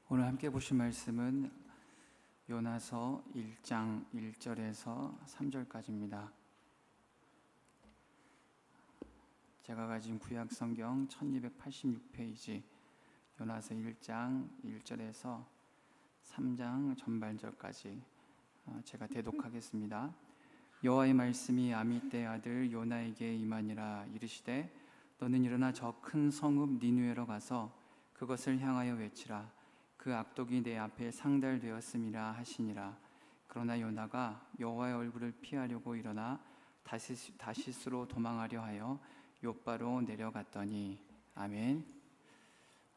오늘 함께 보실 말씀은 요나서 1장 1절에서 3절까지입니다. 제가 가진 구약 성경 1286페이지 요나서 1장 1절에서 3장 전반절까지 제가 대독하겠습니다. 여호와의 말씀이 아미떼 아들 요나에게 임하니라. 이르시되 너는 일어나 저 큰 성읍 니느웨로 가서 그것을 향하여 외치라. 그 악독이 내 앞에 상달되었음이라 하시니라. 그러나 요나가 여호와의 얼굴을 피하려고 일어나 다시스로 도망하려 하여 욥바로 내려갔더니. 아멘.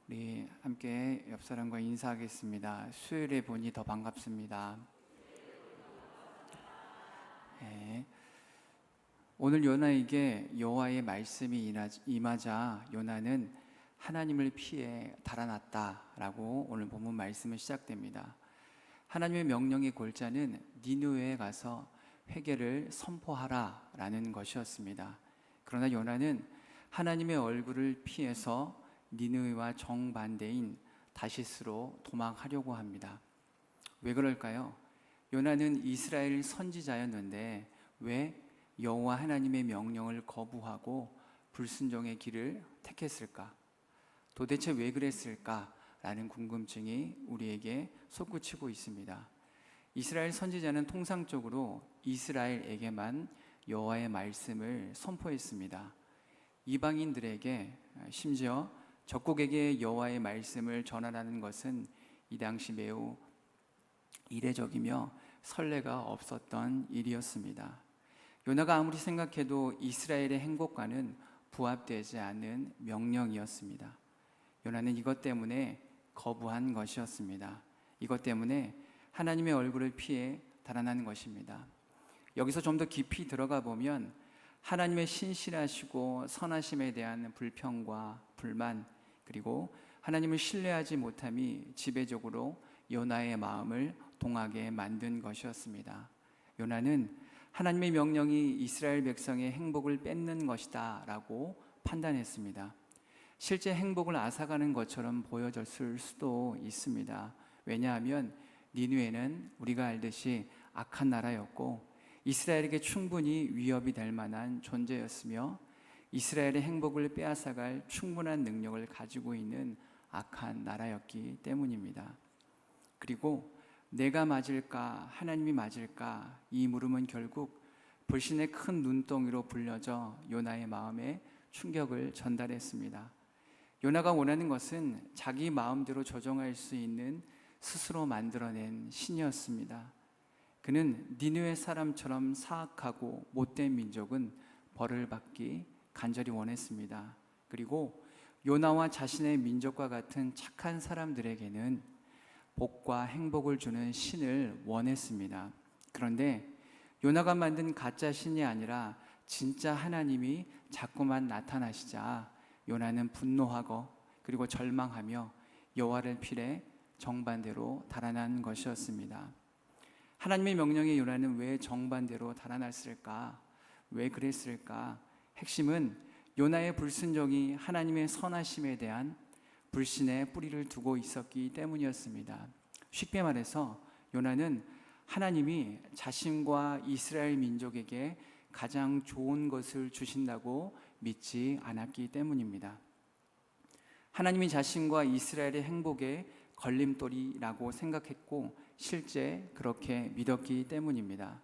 우리 함께 옆 사람과 인사하겠습니다. 수요일에 보니 더 반갑습니다. 네. 오늘 요나에게 여호와의 말씀이 임하자 요나는 하나님을 피해 달아났다라고 오늘 본문 말씀은 시작됩니다. 하나님의 명령의 골자는 니느웨에 가서 회개를 선포하라라는 것이었습니다. 그러나 요나는 하나님의 얼굴을 피해서 니느웨와 정반대인 다시스로 도망하려고 합니다. 왜 그럴까요? 요나는 이스라엘 선지자였는데 왜 여호와 하나님의 명령을 거부하고 불순종의 길을 택했을까? 도대체 왜 그랬을까라는 궁금증이 우리에게 솟구치고 있습니다. 이스라엘 선지자는 통상적으로 이스라엘에게만 여호와의 말씀을 선포했습니다. 이방인들에게, 심지어 적국에게 여호와의 말씀을 전하라는 것은 이 당시 매우 이례적이며 선례가 없었던 일이었습니다. 요나가 아무리 생각해도 이스라엘의 행복과는 부합되지 않는 명령이었습니다. 요나는 이것 때문에 거부한 것이었습니다. 이것 때문에 하나님의 얼굴을 피해 달아난 것입니다. 여기서 좀 더 깊이 들어가 보면 하나님의 신실하시고 선하심에 대한 불평과 불만, 그리고 하나님을 신뢰하지 못함이 지배적으로 요나의 마음을 동하게 만든 것이었습니다. 요나는 하나님의 명령이 이스라엘 백성의 행복을 뺏는 것이다 라고 판단했습니다. 실제 행복을 앗아가는 것처럼 보여졌을 수도 있습니다. 왜냐하면 니느웨는 우리가 알듯이 악한 나라였고 이스라엘에게 충분히 위협이 될 만한 존재였으며 이스라엘의 행복을 빼앗아갈 충분한 능력을 가지고 있는 악한 나라였기 때문입니다. 그리고 내가 맞을까 하나님이 맞을까 이 물음은 결국 불신의 큰 눈덩이로 불려져 요나의 마음에 충격을 전달했습니다. 요나가 원하는 것은 자기 마음대로 조정할 수 있는 스스로 만들어낸 신이었습니다. 그는 니느웨 사람처럼 사악하고 못된 민족은 벌을 받기 간절히 원했습니다. 그리고 요나와 자신의 민족과 같은 착한 사람들에게는 복과 행복을 주는 신을 원했습니다. 그런데 요나가 만든 가짜 신이 아니라 진짜 하나님이 자꾸만 나타나시자 요나는 분노하고 그리고 절망하며 여호와를 피해 정반대로 달아난 것이었습니다. 하나님의 명령에 요나는 왜 정반대로 달아났을까? 왜 그랬을까? 핵심은 요나의 불순종이 하나님의 선하심에 대한 불신의 뿌리를 두고 있었기 때문이었습니다. 쉽게 말해서 요나는 하나님이 자신과 이스라엘 민족에게 가장 좋은 것을 주신다고 믿지 않았기 때문입니다. 하나님이 자신과 이스라엘의 행복의 걸림돌이라고 생각했고 실제 그렇게 믿었기 때문입니다.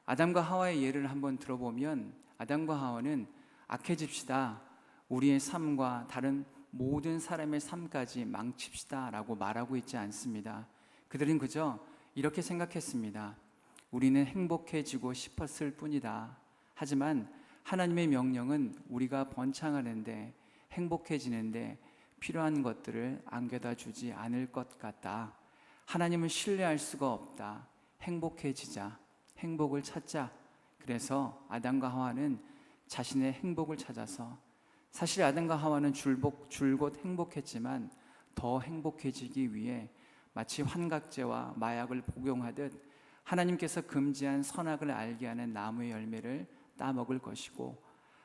아담과 하와의 예를 한번 들어보면 아담과 하와는 악해집시다, 우리의 삶과 다른 모든 사람의 삶까지 망칩시다 라고 말하고 있지 않습니다. 그들은 그저 이렇게 생각했습니다. 우리는 행복해지고 싶었을 뿐이다. 하지만 하나님의 명령은 우리가 번창하는데 행복해지는데 필요한 것들을 안겨다 주지 않을 것 같다. 하나님을 신뢰할 수가 없다. 행복해지자. 행복을 찾자. 그래서 아담과 하와는 자신의 행복을 찾아서, 사실 아담과 하와는 줄곧 행복했지만 더 행복해지기 위해 마치 환각제와 마약을 복용하듯 하나님께서 금지한 선악을 알게 하는 나무의 열매를 따먹을 것이고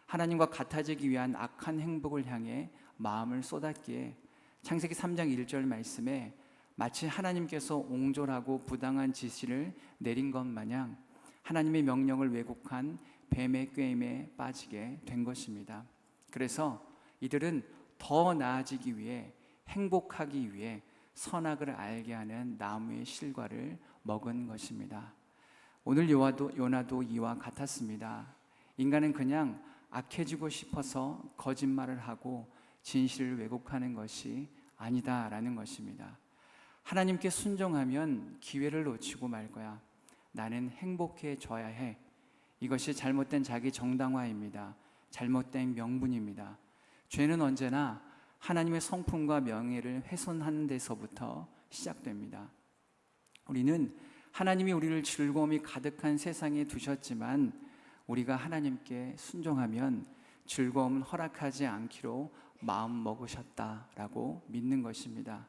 하나님과 같아지기 위한 악한 행복을 향해 마음을 쏟았기에 창세기 3장 1절 말씀에 마치 하나님께서 옹졸하고 부당한 지시를 내린 것 마냥 하나님의 명령을 왜곡한 뱀의 꾀임에 빠지게 된 것입니다. 그래서 이들은 더 나아지기 위해, 행복하기 위해 선악을 알게 하는 나무의 실과를 먹은 것입니다. 오늘 요나도 이와 같았습니다. 인간은 그냥 악해지고 싶어서 거짓말을 하고 진실을 왜곡하는 것이 아니다라는 것입니다. 하나님께 순종하면 기회를 놓치고 말 거야. 나는 행복해져야 해. 이것이 잘못된 자기 정당화입니다. 잘못된 명분입니다. 죄는 언제나 하나님의 성품과 명예를 훼손하는 데서부터 시작됩니다. 우리는 하나님이 우리를 즐거움이 가득한 세상에 두셨지만 우리가 하나님께 순종하면 즐거움을 허락하지 않기로 마음 먹으셨다라고 믿는 것입니다.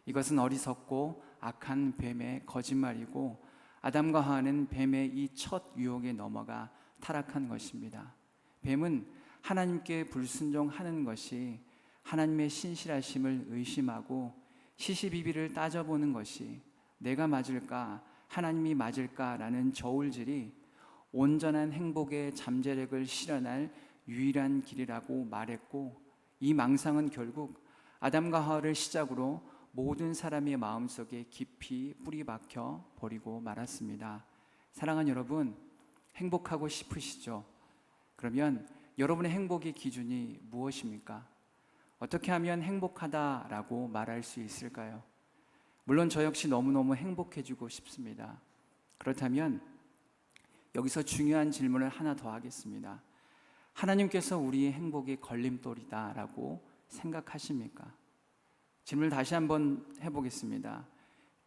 이것은 어리석고 악한 뱀의 거짓말이고 아담과 하와는 뱀의 이 첫 유혹에 넘어가 타락한 것입니다. 뱀은 하나님께 불순종하는 것이 하나님의 신실하심을 의심하고 시시비비를 따져보는 것이 내가 맞을까 하나님이 맞을까라는 저울질이 온전한 행복의 잠재력을 실현할 유일한 길이라고 말했고, 이 망상은 결국 아담과 하와를 시작으로 모든 사람의 마음속에 깊이 뿌리 박혀 버리고 말았습니다. 사랑하는 여러분, 행복하고 싶으시죠? 그러면 여러분의 행복의 기준이 무엇입니까? 어떻게 하면 행복하다라고 말할 수 있을까요? 물론 저 역시 너무너무 행복해지고 싶습니다. 그렇다면 여기서 중요한 질문을 하나 더 하겠습니다. 하나님께서 우리의 행복의 걸림돌이다라고 생각하십니까? 질문을 다시 한번 해보겠습니다.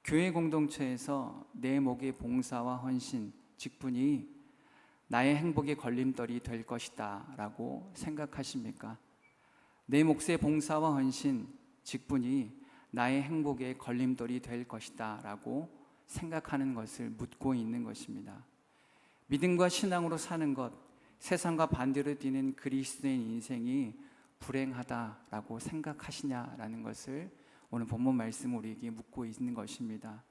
교회 공동체에서 내 목의 봉사와 헌신, 직분이 나의 행복의 걸림돌이 될 것이다 라고 생각하십니까? 내 몫의 봉사와 헌신, 직분이 나의 행복의 걸림돌이 될 것이다 라고 생각하는 것을 묻고 있는 것입니다. 믿음과 신앙으로 사는 것, 세상과 반대로 뛰는 그리스도인 인생이 불행하다라고 생각하시냐라는 것을 오늘 본문 말씀 우리에게 묻고 있는 것입니다.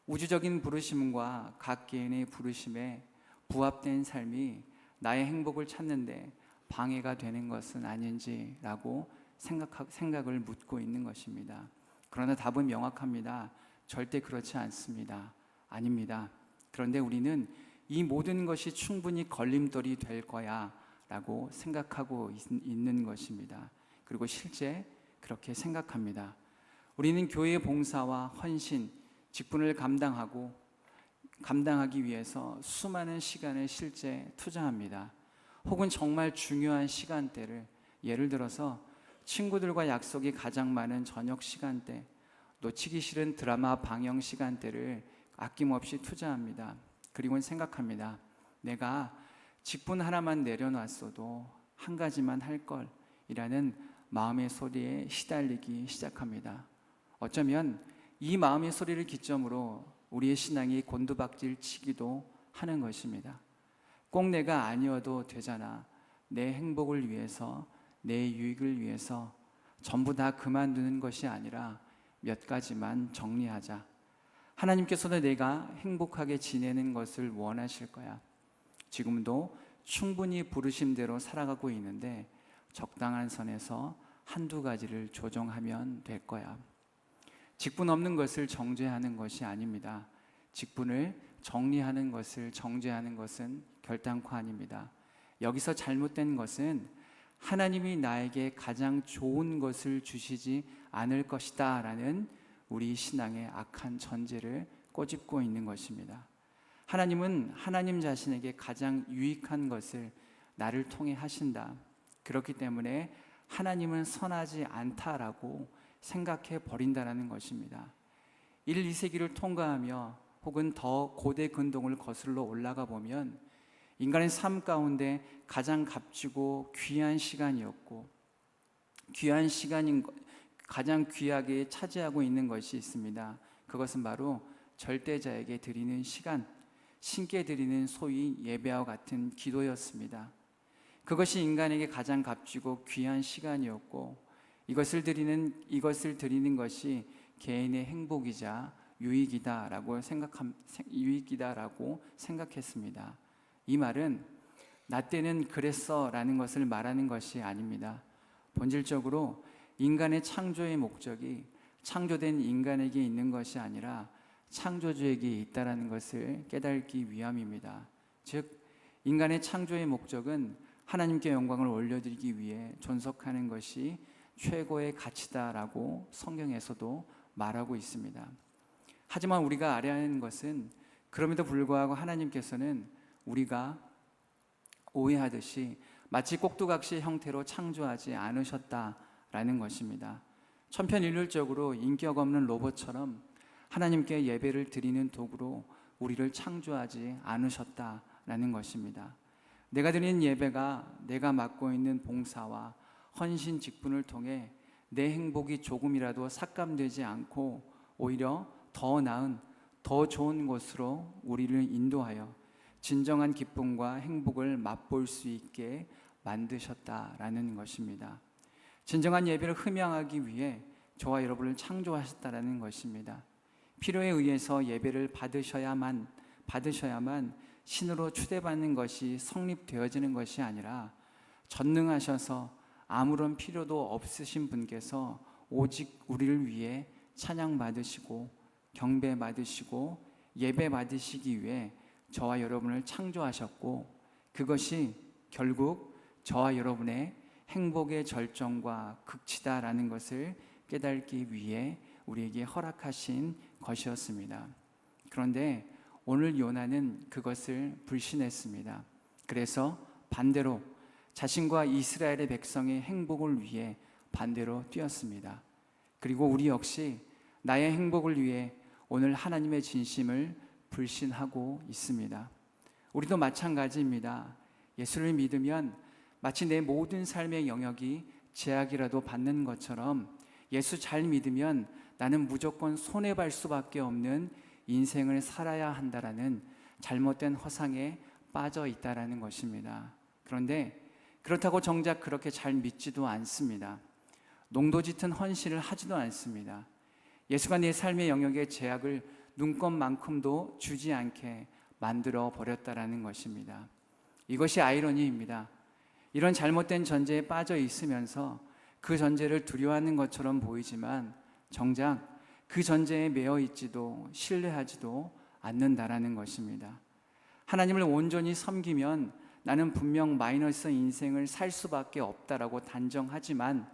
우주적인 부르심과 각 개인의 부르심에 부합된 삶이 나의 행복을 찾는데 방해가 되는 것은 아닌지라고 생각을 묻고 있는 것입니다. 그러나 답은 명확합니다. 절대 그렇지 않습니다. 아닙니다. 그런데 우리는 이 모든 것이 충분히 걸림돌이 될 거야 라고 생각하고 있는 것입니다. 그리고 실제 그렇게 생각합니다. 우리는 교회의 봉사와 헌신, 직분을 감당하기 위해서 수많은 시간을 실제 투자합니다. 혹은 정말 중요한 시간대를, 예를 들어서 친구들과 약속이 가장 많은 저녁 시간대, 놓치기 싫은 드라마 방영 시간대를 아낌없이 투자합니다. 그리고는 생각합니다. 내가 직분 하나만 내려놨어도 한 가지만 할 걸이라는 마음의 소리에 시달리기 시작합니다. 어쩌면 이 마음의 소리를 기점으로 우리의 신앙이 곤두박질 치기도 하는 것입니다. 꼭 내가 아니어도 되잖아. 내 행복을 위해서, 내 유익을 위해서 전부 다 그만두는 것이 아니라 몇 가지만 정리하자. 하나님께서도 내가 행복하게 지내는 것을 원하실 거야. 지금도 충분히 부르심대로 살아가고 있는데 적당한 선에서 한두 가지를 조정하면 될 거야. 직분 없는 것을 정죄하는 것이 아닙니다. 직분을 정리하는 것을 정죄하는 것은 결단코 아닙니다. 여기서 잘못된 것은 하나님이 나에게 가장 좋은 것을 주시지 않을 것이다 라는 우리 신앙의 악한 전제를 꼬집고 있는 것입니다. 하나님은 하나님 자신에게 가장 유익한 것을 나를 통해 하신다. 그렇기 때문에 하나님은 선하지 않다라고 생각해 버린다라는 것입니다. 1, 2세기를 통과하며 혹은 더 고대 근동을 거슬러 올라가 보면 인간의 삶 가운데 가장 값지고 귀한 시간이었고 가장 귀하게 차지하고 있는 것이 있습니다. 그것은 바로 절대자에게 드리는 시간, 신께 드리는 소위 예배와 같은 기도였습니다. 그것이 인간에게 가장 값지고 귀한 시간이었고 이것을 드리는 것이 개인의 행복이자 유익이다라고 생각했습니다. 이 말은 나 때는 그랬어 라는 것을 말하는 것이 아닙니다. 본질적으로 인간의 창조의 목적이 창조된 인간에게 있는 것이 아니라 창조주에게 있다라는 것을 깨닫기 위함입니다. 즉 인간의 창조의 목적은 하나님께 영광을 올려드리기 위해 존속하는 것이 최고의 가치다라고 성경에서도 말하고 있습니다. 하지만 우리가 알아야 하는 것은 그럼에도 불구하고 하나님께서는 우리가 오해하듯이 마치 꼭두각시 형태로 창조하지 않으셨다라는 것입니다. 천편일률적으로 인격 없는 로봇처럼 하나님께 예배를 드리는 도구로 우리를 창조하지 않으셨다라는 것입니다. 내가 드리는 예배가 내가 맡고 있는 봉사와 헌신 직분을 통해 내 행복이 조금이라도 삭감되지 않고 오히려 더 나은, 더 좋은 곳으로 우리를 인도하여 진정한 기쁨과 행복을 맛볼 수 있게 만드셨다라는 것입니다. 진정한 예배를 흠양하기 위해 저와 여러분을 창조하셨다라는 것입니다. 필요에 의해서 예배를 받으셔야만 신으로 추대받는 것이 성립되어지는 것이 아니라 전능하셔서 아무런 필요도 없으신 분께서 오직 우리를 위해 찬양받으시고 경배받으시고 예배받으시기 위해 저와 여러분을 창조하셨고, 그것이 결국 저와 여러분의 행복의 절정과 극치다라는 것을 깨닫기 위해 우리에게 허락하신 것이었습니다. 그런데 오늘 요나는 그것을 불신했습니다. 그래서 반대로 자신과 이스라엘의 백성의 행복을 위해 반대로 뛰었습니다. 그리고 우리 역시 나의 행복을 위해 오늘 하나님의 진심을 불신하고 있습니다. 우리도 마찬가지입니다. 예수를 믿으면 마치 내 모든 삶의 영역이 제약이라도 받는 것처럼 예수 잘 믿으면 나는 무조건 손해볼 수밖에 없는 인생을 살아야 한다라는 잘못된 허상에 빠져 있다라는 것입니다. 그런데 그렇다고 정작 그렇게 잘 믿지도 않습니다. 농도 짙은 헌신을 하지도 않습니다. 예수가 내 삶의 영역에 제약을 눈꼽만큼도 주지 않게 만들어 버렸다라는 것입니다. 이것이 아이러니입니다. 이런 잘못된 전제에 빠져 있으면서 그 전제를 두려워하는 것처럼 보이지만 정작 그 전제에 매여 있지도 신뢰하지도 않는다라는 것입니다. 하나님을 온전히 섬기면 나는 분명 마이너스 인생을 살 수밖에 없다라고 단정하지만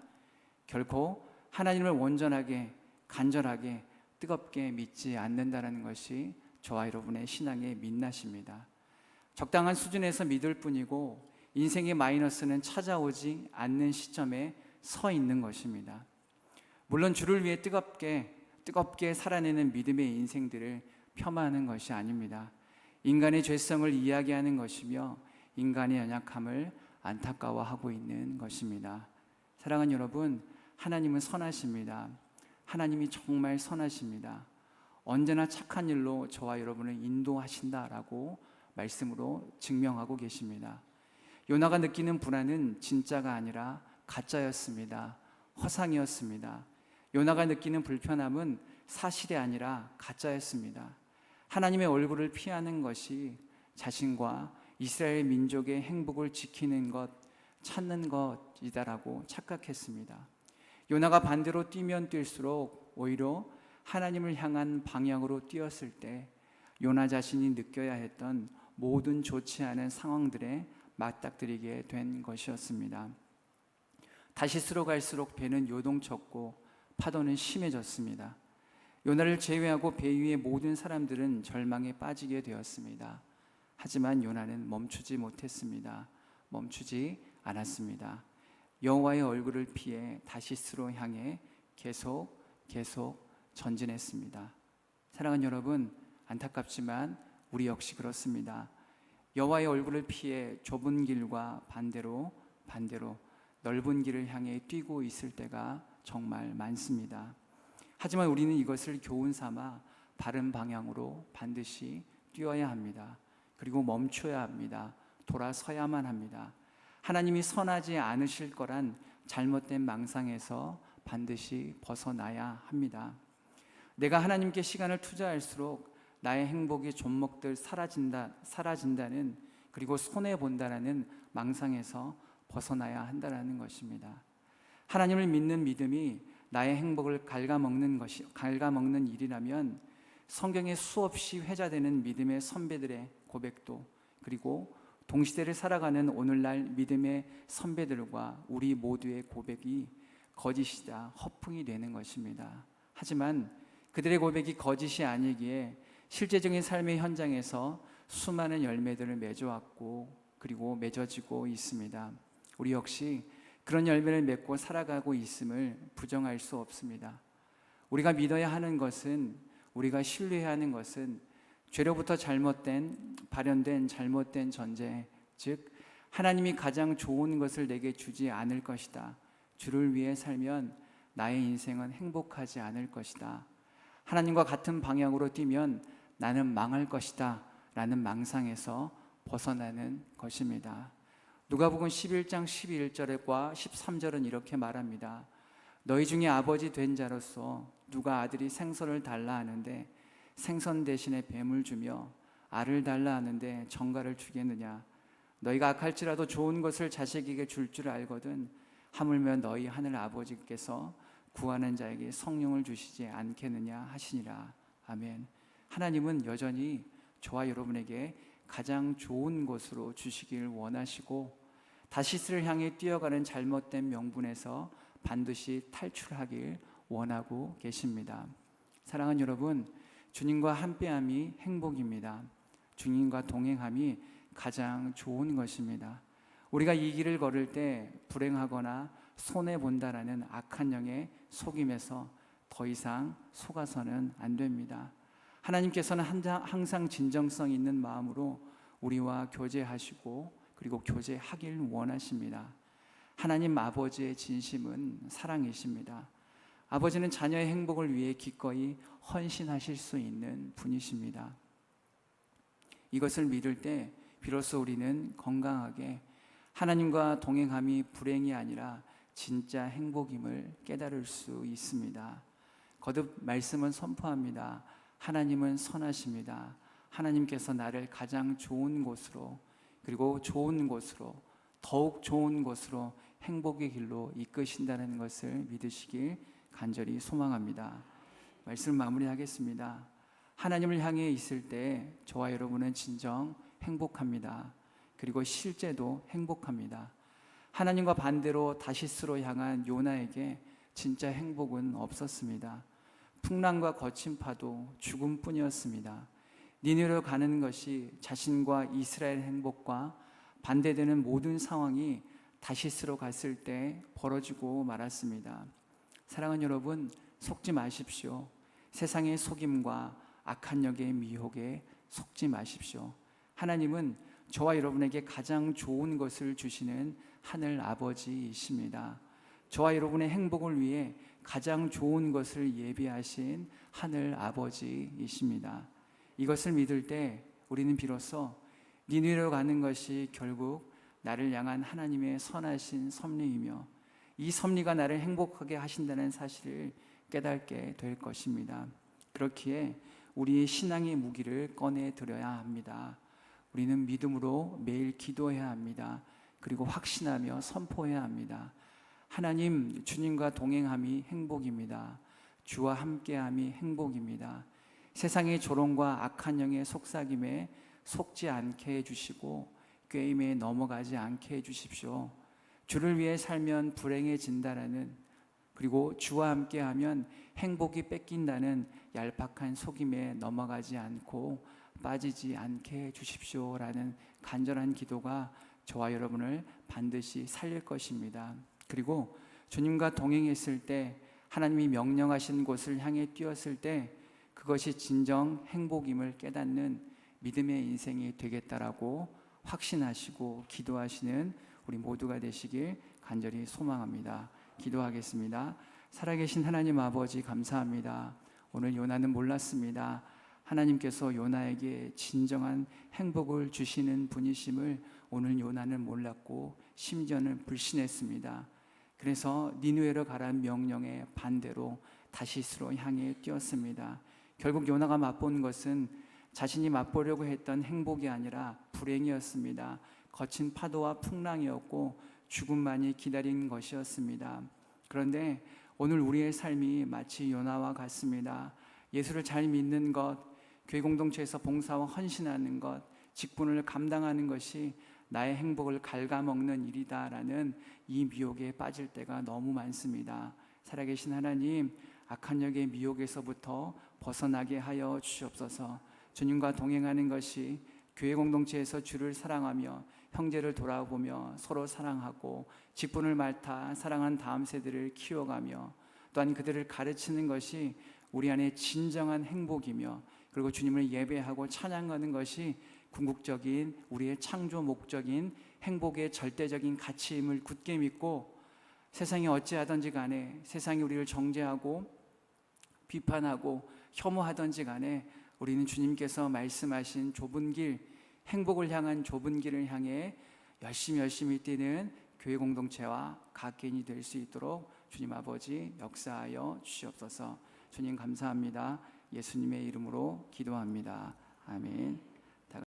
결코 하나님을 온전하게, 간절하게, 뜨겁게 믿지 않는다라는 것이 저와 여러분의 신앙의 민낯입니다. 적당한 수준에서 믿을 뿐이고 인생의 마이너스는 찾아오지 않는 시점에 서 있는 것입니다. 물론 주를 위해 뜨겁게 살아내는 믿음의 인생들을 폄하하는 것이 아닙니다. 인간의 죄성을 이야기하는 것이며 인간의 연약함을 안타까워하고 있는 것입니다. 사랑하는 여러분, 하나님은 선하십니다. 하나님이 정말 선하십니다. 언제나 착한 일로 저와 여러분을 인도하신다라고 말씀으로 증명하고 계십니다. 요나가 느끼는 불안은 진짜가 아니라 가짜였습니다. 허상이었습니다. 요나가 느끼는 불편함은 사실이 아니라 가짜였습니다. 하나님의 얼굴을 피하는 것이 자신과 이스라엘 민족의 행복을 지키는 것, 찾는 것이다라고 착각했습니다. 요나가 반대로 뛰면 뛸수록 오히려 하나님을 향한 방향으로 뛰었을 때 요나 자신이 느껴야 했던 모든 좋지 않은 상황들에 맞닥뜨리게 된 것이었습니다. 다시스로 갈수록 배는 요동쳤고 파도는 심해졌습니다. 요나를 제외하고 배 위의 모든 사람들은 절망에 빠지게 되었습니다. 하지만 요나는 멈추지 못했습니다. 멈추지 않았습니다. 여호와의 얼굴을 피해 다시스로 향해 계속 전진했습니다. 사랑하는 여러분, 안타깝지만 우리 역시 그렇습니다. 여호와의 얼굴을 피해 좁은 길과 반대로 넓은 길을 향해 뛰고 있을 때가 정말 많습니다. 하지만 우리는 이것을 교훈 삼아 바른 방향으로 반드시 뛰어야 합니다. 그리고 멈춰야 합니다. 돌아서야만 합니다. 하나님이 선하지 않으실 거란 잘못된 망상에서 반드시 벗어나야 합니다. 내가 하나님께 시간을 투자할수록 나의 행복이 좀먹들 사라진다는, 그리고 손해본다라는 망상에서 벗어나야 한다는 것입니다. 하나님을 믿는 믿음이 나의 행복을 갉아먹는 일이라면 성경에 수없이 회자되는 믿음의 선배들의 고백도, 그리고 동시대를 살아가는 오늘날 믿음의 선배들과 우리 모두의 고백이 거짓이다, 허풍이 되는 것입니다. 하지만 그들의 고백이 거짓이 아니기에 실제적인 삶의 현장에서 수많은 열매들을 맺어왔고 그리고 맺어지고 있습니다. 우리 역시 그런 열매를 맺고 살아가고 있음을 부정할 수 없습니다. 우리가 믿어야 하는 것은, 우리가 신뢰해야 하는 것은 죄로부터 발현된 잘못된 전제, 즉 하나님이 가장 좋은 것을 내게 주지 않을 것이다. 주를 위해 살면 나의 인생은 행복하지 않을 것이다. 하나님과 같은 방향으로 뛰면 나는 망할 것이다 라는 망상에서 벗어나는 것입니다. 누가복음 11장 11절과 13절은 이렇게 말합니다. 너희 중에 아버지 된 자로서 누가 아들이 생선을 달라 하는데 생선 대신에 뱀을 주며 알을 달라 하는데 정갈을 주겠느냐. 너희가 악할지라도 좋은 것을 자식에게 줄 줄 알거든 하물며 너희 하늘 아버지께서 구하는 자에게 성령을 주시지 않겠느냐 하시니라. 아멘. 하나님은 여전히 저와 여러분에게 가장 좋은 것으로 주시길 원하시고 다시스를 향해 뛰어가는 잘못된 명분에서 반드시 탈출하길 원하고 계십니다. 사랑하는 여러분, 주님과 함께함이 행복입니다. 주님과 동행함이 가장 좋은 것입니다. 우리가 이 길을 걸을 때 불행하거나 손해본다라는 악한 영의 속임에서 더 이상 속아서는 안 됩니다. 하나님께서는 항상 진정성 있는 마음으로 우리와 교제하시고 그리고 교제하길 원하십니다. 하나님 아버지의 진심은 사랑이십니다. 아버지는 자녀의 행복을 위해 기꺼이 헌신하실 수 있는 분이십니다. 이것을 믿을 때 비로소 우리는 건강하게 하나님과 동행함이 불행이 아니라 진짜 행복임을 깨달을 수 있습니다. 거듭 말씀은 선포합니다. 하나님은 선하십니다. 하나님께서 나를 가장 좋은 곳으로, 그리고 좋은 곳으로, 더욱 좋은 곳으로 행복의 길로 이끄신다는 것을 믿으시길 간절히 소망합니다. 말씀 마무리하겠습니다. 하나님을 향해 있을 때 저와 여러분은 진정 행복합니다. 그리고 실제도 행복합니다. 하나님과 반대로 다시스로 향한 요나에게 진짜 행복은 없었습니다. 풍랑과 거친 파도, 죽음뿐이었습니다. 니느웨로 가는 것이 자신과 이스라엘 행복과 반대되는 모든 상황이 다시스로 갔을 때 벌어지고 말았습니다. 사랑하는 여러분, 속지 마십시오. 세상의 속임과 악한 영의 미혹에 속지 마십시오. 하나님은 저와 여러분에게 가장 좋은 것을 주시는 하늘 아버지이십니다. 저와 여러분의 행복을 위해 가장 좋은 것을 예비하신 하늘 아버지이십니다. 이것을 믿을 때 우리는 비로소 니느웨로 가는 것이 결국 나를 향한 하나님의 선하신 섭리이며 이 섭리가 나를 행복하게 하신다는 사실을 깨닫게 될 것입니다. 그렇기에 우리의 신앙의 무기를 꺼내 드려야 합니다. 우리는 믿음으로 매일 기도해야 합니다. 그리고 확신하며 선포해야 합니다. 하나님, 주님과 동행함이 행복입니다. 주와 함께함이 행복입니다. 세상의 조롱과 악한 영의 속삭임에 속지 않게 해주시고 꾀임에 넘어가지 않게 해주십시오. 주를 위해 살면 불행해진다라는, 그리고 주와 함께하면 행복이 뺏긴다는 얄팍한 속임에 넘어가지 않고 빠지지 않게 해주십시오라는 간절한 기도가 저와 여러분을 반드시 살릴 것입니다. 그리고 주님과 동행했을 때, 하나님이 명령하신 곳을 향해 뛰었을 때 그것이 진정 행복임을 깨닫는 믿음의 인생이 되겠다라고 확신하시고 기도하시는 우리 모두가 되시길 간절히 소망합니다. 기도하겠습니다. 살아계신 하나님 아버지, 감사합니다. 오늘 요나는 몰랐습니다. 하나님께서 요나에게 진정한 행복을 주시는 분이심을 오늘 요나는 몰랐고 심지어는 불신했습니다. 그래서 니느웨로 가라는 명령에 반대로 다시스로 향해 뛰었습니다. 결국 요나가 맛본 것은 자신이 맛보려고 했던 행복이 아니라 불행이었습니다. 거친 파도와 풍랑이었고 죽음만이 기다린 것이었습니다. 그런데 오늘 우리의 삶이 마치 요나와 같습니다. 예수를 잘 믿는 것, 교회 공동체에서 봉사와 헌신하는 것, 직분을 감당하는 것이 나의 행복을 갉아먹는 일이다라는 이 미혹에 빠질 때가 너무 많습니다. 살아계신 하나님, 악한 영의 미혹에서부터 벗어나게 하여 주시옵소서. 주님과 동행하는 것이 교회 공동체에서 주를 사랑하며 형제를 돌아보며 서로 사랑하고 직분을 맡아 사랑한 다음 세대를 키워가며 또한 그들을 가르치는 것이 우리 안에 진정한 행복이며, 그리고 주님을 예배하고 찬양하는 것이 궁극적인 우리의 창조 목적인 행복의 절대적인 가치임을 굳게 믿고, 세상이 어찌하든지 간에, 세상이 우리를 정죄하고 비판하고 혐오하든지 간에 우리는 주님께서 말씀하신 좁은 길, 행복을 향한 좁은 길을 향해 열심히 뛰는 교회 공동체와 각 개인이 될 수 있도록 주님 아버지 역사하여 주시옵소서. 주님 감사합니다. 예수님의 이름으로 기도합니다. 아멘.